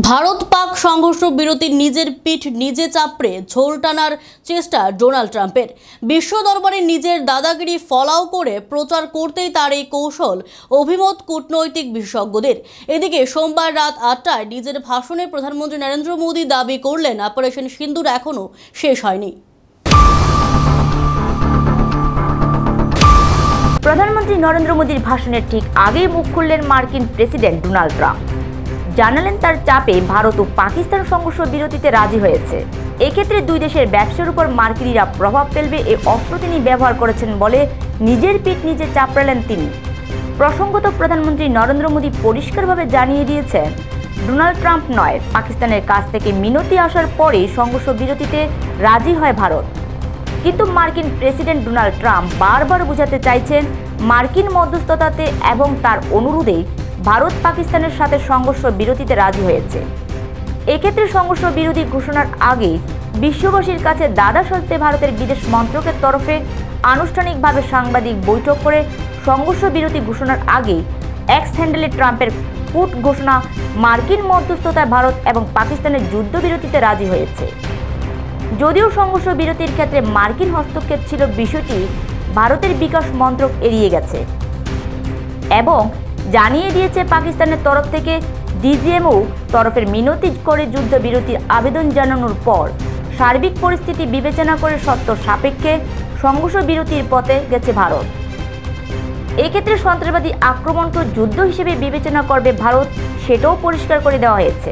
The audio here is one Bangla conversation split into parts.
ভারত পাক সংঘর্ষ বিরতির নিজের পিঠ নিজে চাপড়ে ঝোল টানার চেষ্টা ডোনাল্ড ট্রাম্পের। বিশ্ব দরবারে নিজের দাদাগিরি ফলাও করে প্রচার করতেই তার এই কৌশল, অভিমত কূটনৈতিক বিশেষজ্ঞদের। এদিকে সোমবার রাত ৮টায় নিজের ভাষণে প্রধানমন্ত্রী নরেন্দ্র মোদী দাবি করলেন, অপারেশন সিন্দুর এখনও শেষ হয়নি। প্রধানমন্ত্রী নরেন্দ্র মোদীর ভাষণের ঠিক আগেই মুখ খুললেন মার্কিন প্রেসিডেন্ট ডোনাল্ড ট্রাম্প। জানালেন তার চাপে ভারত ও পাকিস্তান সংঘর্ষ বিরতিতে রাজি হয়েছে। এক্ষেত্রে দুই দেশের ব্যবসার উপর মার্কিনিরা প্রভাব ফেলবে এই অস্ত্র তিনি ব্যবহার করেছেন বলে নিজের পিঠ নিজে চাপড়ালেন তিনি। প্রসঙ্গত, প্রধানমন্ত্রী নরেন্দ্র মোদী পরিষ্কারভাবে জানিয়ে দিয়েছেন, ডোনাল্ড ট্রাম্প নয়, পাকিস্তানের কাছ থেকে মিনতি আসার পরেই সংঘর্ষ বিরতিতে রাজি হয় ভারত। কিন্তু মার্কিন প্রেসিডেন্ট ডোনাল্ড ট্রাম্প বারবার বোঝাতে চাইছেন, মার্কিন মধ্যস্থতাতে এবং তার অনুরোধে ভারত পাকিস্তানের সাথে সংঘর্ষ বিরতিতে রাজি হয়েছে। এক্ষেত্রে সংঘর্ষ বিরতি ঘোষণার আগে বিশ্ববাসীর কাছে দাদা সাজতে ভারতের বিদেশ মন্ত্রকের তরফে আনুষ্ঠানিকভাবে সাংবাদিক বৈঠক করে সংঘর্ষ বিরতি ঘোষণার আগে এক্স হ্যান্ডেলে ট্রাম্পের কূট ঘোষণা, মার্কিন মধ্যস্থতায় ভারত এবং পাকিস্তানের যুদ্ধবিরতিতে রাজি হয়েছে। যদিও সংঘর্ষ বিরতির ক্ষেত্রে মার্কিন হস্তক্ষেপ ছিল, বিষয়টি ভারতের বিকাশ মন্ত্রক এড়িয়ে গেছে এবং জানিয়ে দিয়েছে পাকিস্তানের তরফ থেকে ডিজিএমও তরফের মিনতি করে যুদ্ধবিরতির আবেদন জানানোর পর সার্বিক পরিস্থিতি বিবেচনা করে সত্য সাপেক্ষে সংঘর্ষ বিরতির পথে গেছে ভারত। এক্ষেত্রে সন্ত্রাসবাদী আক্রমণকে যুদ্ধ হিসেবে বিবেচনা করবে ভারত, সেটাও পরিষ্কার করে দেওয়া হয়েছে।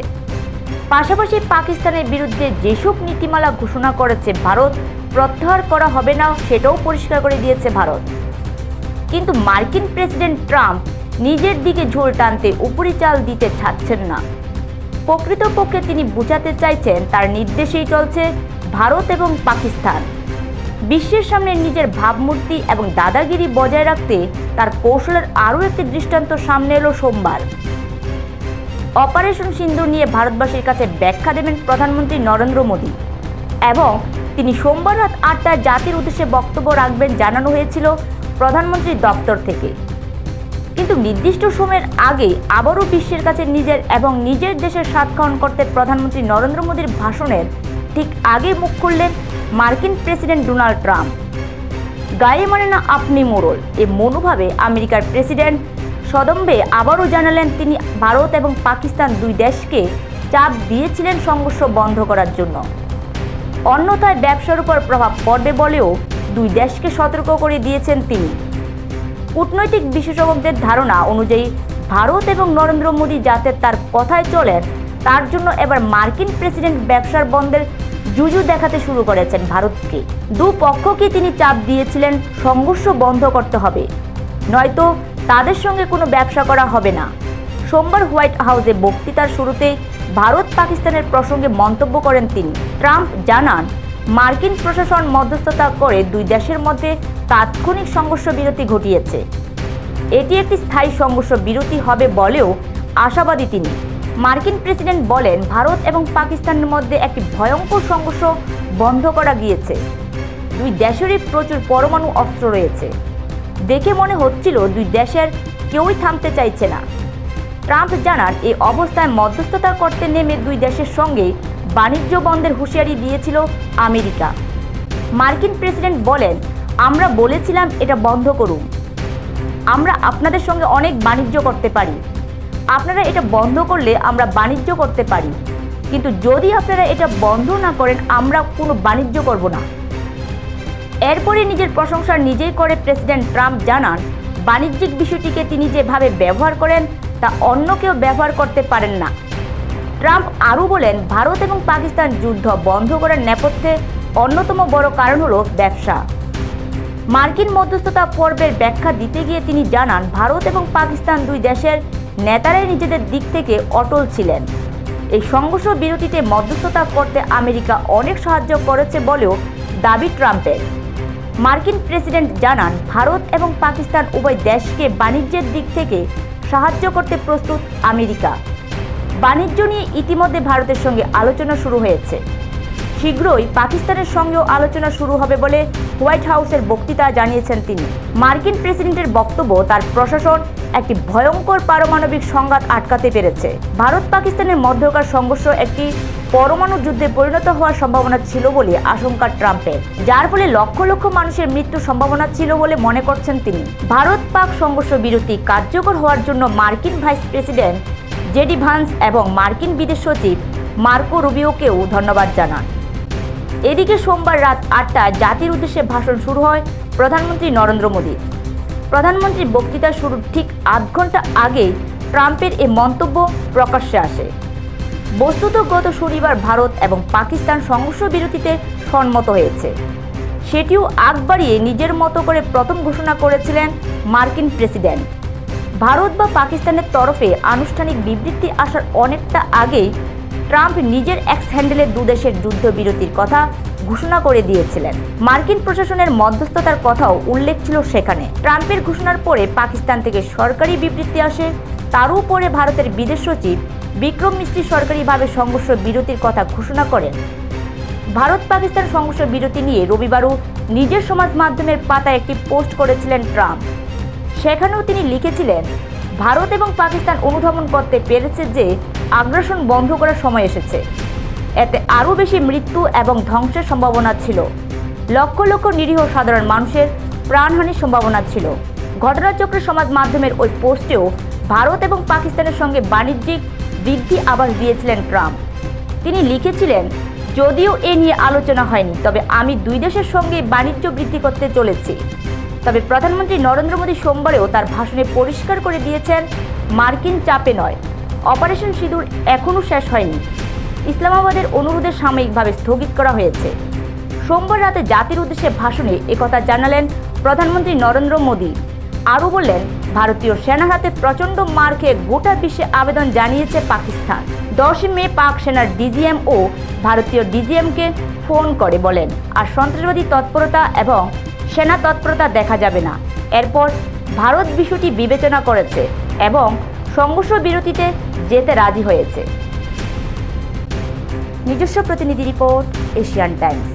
পাশাপাশি পাকিস্তানের বিরুদ্ধে যেসব নীতিমালা ঘোষণা করেছে ভারত, প্রত্যাহার করা হবে না সেটাও পরিষ্কার করে দিয়েছে ভারত। কিন্তু মার্কিন প্রেসিডেন্ট ট্রাম্প নিজের দিকে ঝোল টানতে উপরি চাল দিতে ছাড়ছেন না। প্রকৃতপক্ষে তিনি বোঝাতে চাইছেন, তার নির্দেশেই চলছে ভারত এবং পাকিস্তান। বিশ্বের সামনে নিজের ভাবমূর্তি এবং দাদাগিরি বজায় রাখতে তার কৌশলের আরও একটি দৃষ্টান্ত সামনে এলো সোমবার। অপারেশন সিন্দুর নিয়ে ভারতবাসীর কাছে ব্যাখ্যা দেবেন প্রধানমন্ত্রী নরেন্দ্র মোদী এবং তিনি সোমবার রাত ৮টায় জাতির উদ্দেশ্যে বক্তব্য রাখবেন জানানো হয়েছিল প্রধানমন্ত্রীর দপ্তর থেকে। কিন্তু নির্দিষ্ট সময়ের আগে আবারও বিশ্বের কাছে নিজের এবং নিজের দেশের স্বাদ গ্রহণ করতে প্রধানমন্ত্রী নরেন্দ্র মোদীর ভাষণের ঠিক আগে মুখ খুললেন মার্কিন প্রেসিডেন্ট ডোনাল্ড ট্রাম্প। গায়ে মানে না আপনি মোড়ল, এ মনোভাবে আমেরিকার প্রেসিডেন্ট সদম্বে আবারও জানালেন তিনি ভারত এবং পাকিস্তান দুই দেশকে চাপ দিয়েছিলেন সংঘর্ষ বন্ধ করার জন্য, অন্যথায় ব্যবসার উপর প্রভাব পড়বে বলেও দুই দেশকে সতর্ক করে দিয়েছেন তিনি। কূটনৈতিক বিশেষজ্ঞদের ধারণা অনুযায়ী ভারত এবং নরেন্দ্র মোদী যাতে তার কথায় চলেন, তার জন্য এবার মার্কিন প্রেসিডেন্ট ব্যবসার বন্ধের জুজু দেখাতে শুরু করেছেন ভারতকে। দুপক্ষকে তিনি চাপ দিয়েছিলেন, সংঘর্ষ বন্ধ করতে হবে, নয়তো তাদের সঙ্গে কোনো ব্যবসা করা হবে না। সোমবার হোয়াইট হাউসে বক্তৃতার শুরুতে ভারত পাকিস্তানের প্রসঙ্গে মন্তব্য করেন তিনি। ট্রাম্প জানান, মার্কিন প্রশাসন মধ্যস্থতা করে দুই দেশের মধ্যে তাৎক্ষণিক সংঘর্ষ বিরতি ঘটিয়েছে। এটি একটি স্থায়ী সংঘর্ষ বিরতি হবে বলেও আশাবাদী তিনি। মার্কিন প্রেসিডেন্ট বলেন, ভারত এবং পাকিস্তানের মধ্যে একটি ভয়ঙ্কর সংঘর্ষ বন্ধ করা গিয়েছে। দুই দেশেরই প্রচুর পরমাণু অস্ত্র রয়েছে। দেখে মনে হচ্ছিল দুই দেশের কেউই থামতে চাইছে না। ট্রাম্প জানান, এই অবস্থায় মধ্যস্থতা করতে নেমে দুই দেশের সঙ্গে বাণিজ্য বন্ধের হুঁশিয়ারি দিয়েছিল আমেরিকা। মার্কিন প্রেসিডেন্ট বলেন, আমরা বলেছিলাম এটা বন্ধ করুন, আমরা আপনাদের সঙ্গে অনেক বাণিজ্য করতে পারি, আপনারা এটা বন্ধ করলে আমরা বাণিজ্য করতে পারি, কিন্তু যদি আপনারা এটা বন্ধ না করেন আমরা কোনো বাণিজ্য করব না। এরপরে নিজের প্রশংসা নিজেই করে প্রেসিডেন্ট ট্রাম্প জানান, বাণিজ্যিক বিষয়টিকে তিনি যেভাবে ব্যবহার করেন তা অন্য কেউ ব্যবহার করতে পারেন না। ট্রাম্প আরও বলেন, ভারত এবং পাকিস্তান যুদ্ধ বন্ধ করার নেপথ্যে অন্যতম বড় কারণ হলো ব্যবসা। মার্কিন মধ্যস্থতা পর্বের ব্যাখ্যা দিতে গিয়ে তিনি জানান, ভারত এবং পাকিস্তান দুই দেশের নেতারাই নিজেদের দিক থেকে অটল ছিলেন। এই সংঘর্ষ বিরতিতে মধ্যস্থতা করতে আমেরিকা অনেক সাহায্য করেছে বলেও দাবি ট্রাম্পের। মার্কিন প্রেসিডেন্ট জানান, ভারত এবং পাকিস্তান উভয় দেশকে বাণিজ্যের দিক থেকে সাহায্য করতে প্রস্তুত আমেরিকা। বাণিজ্য নিয়ে ইতিমধ্যে ভারতের সঙ্গে আলোচনা শুরু হয়েছে। শীঘ্রই পাকিস্তানের সঙ্গেও আলোচনা শুরু হবে বলে হোয়াইট হাউসের বক্তৃতা জানিয়েছেন তিনি। মার্কিন প্রেসিডেন্টের বক্তব্য, তার প্রশাসন একটি ভয়ঙ্কর পারমাণবিক সংঘাত আটকাতে পেরেছে। ভারত পাকিস্তানের মধ্যকার সংঘর্ষ একটি পরমাণু যুদ্ধে পরিণত হওয়ার সম্ভাবনা ছিল বলে আশঙ্কা ট্রাম্পের, যার ফলে লক্ষ লক্ষ মানুষের মৃত্যুর সম্ভাবনা ছিল বলে মনে করছেন তিনি। ভারত পাক সংঘর্ষ বিরতি কার্যকর হওয়ার জন্য মার্কিন ভাইস প্রেসিডেন্ট জেডি ভান্স এবং মার্কিন বিদেশ সচিব মার্কো রুবিওকেও ধন্যবাদ জানান। এদিকে সোমবার রাত 8টায় জাতির উদ্দেশ্যে ভাষণ শুরু হয় প্রধানমন্ত্রী নরেন্দ্র মোদী। প্রধানমন্ত্রীর বক্তৃতা শুরুর ঠিক আধ ঘন্টা আগেই ট্রাম্পের এই মন্তব্য প্রকাশ্যে আসে। বস্তুত গত শনিবার ভারত এবং পাকিস্তান সংঘর্ষ বিরতিতে সম্মত হয়েছে, সেটিও আগ বাড়িয়ে নিজের মতো করে প্রথম ঘোষণা করেছিলেন মার্কিন প্রেসিডেন্ট। ভারত বা পাকিস্তানের তরফে আনুষ্ঠানিক বিবৃতি আসার অনেকটা আগেই ট্রাম্প নিজের এক্স হ্যান্ডেলে দুদেশের যুদ্ধবিরতির কথা ঘোষণা করে দিয়েছিলেন। মার্কিন প্রশাসনের মধ্যস্থতার কথাও উল্লেখ ছিল সেখানে। ট্রাম্পের ঘোষণার পরে পাকিস্তান থেকে সরকারি বিবৃতি আসে, তারও পরে ভারতের বিদেশ সচিব বিক্রম মিশ্রি সরকারিভাবে সংঘর্ষ বিরতির কথা ঘোষণা করেন। ভারত পাকিস্তান সংঘর্ষ বিরতি নিয়ে রবিবারও নিজের সমাজ মাধ্যমের পাতায় একটি পোস্ট করেছিলেন ট্রাম্প। সেখানেও তিনি লিখেছিলেন, ভারত এবং পাকিস্তান অনুধাবন করতে পেরেছে যে আগ্রাসন বন্ধ করার সময় এসেছে। এতে আরও বেশি মৃত্যু এবং ধ্বংসের সম্ভাবনা ছিল। লক্ষ লক্ষ নিরীহ সাধারণ মানুষের প্রাণহানির সম্ভাবনা ছিল। ঘটনাচক্রের সমাজ মাধ্যমের ওই পোস্টেও ভারত এবং পাকিস্তানের সঙ্গে বাণিজ্যিক বৃদ্ধি আভাস দিয়েছিলেন ট্রাম্প। তিনি লিখেছিলেন, যদিও এ নিয়ে আলোচনা হয়নি, তবে আমি দুই দেশের সঙ্গে বাণিজ্য বৃদ্ধি করতে চলেছি। তবে প্রধানমন্ত্রী নরেন্দ্র মোদী সোমবারেও তার ভাষণে পরিষ্কার করে দিয়েছেন, মার্কিন চাপে নয়, অপারেশন সিঁদুর এখনও শেষ হয়নি। ইসলামাবাদের অনুরোধে সাময়িকভাবে স্থগিত করা হয়েছে। সোমবার রাতে জাতির উদ্দেশ্যে ভাষণে একথা জানালেন প্রধানমন্ত্রী নরেন্দ্র মোদী। আরও বললেন, ভারতীয় সেনার হাতে প্রচণ্ড মার খেয়ে গোটা বিশ্বে আবেদন জানিয়েছে পাকিস্তান। 10 মে পাক সেনার ডিজিএম ও ভারতীয় ডিজিএমকে ফোন করে বলেন, আর সন্ত্রাসবাদী তৎপরতা এবং সেনা তৎপরতা দেখা যাবে না। এরপর ভারত বিষয়টি বিবেচনা করেছে এবং সংঘর্ষ বিরতিতে যেতে রাজি হয়েছে। নিজস্ব প্রতিনিধি রিপোর্ট, এশিয়ান টাইমস।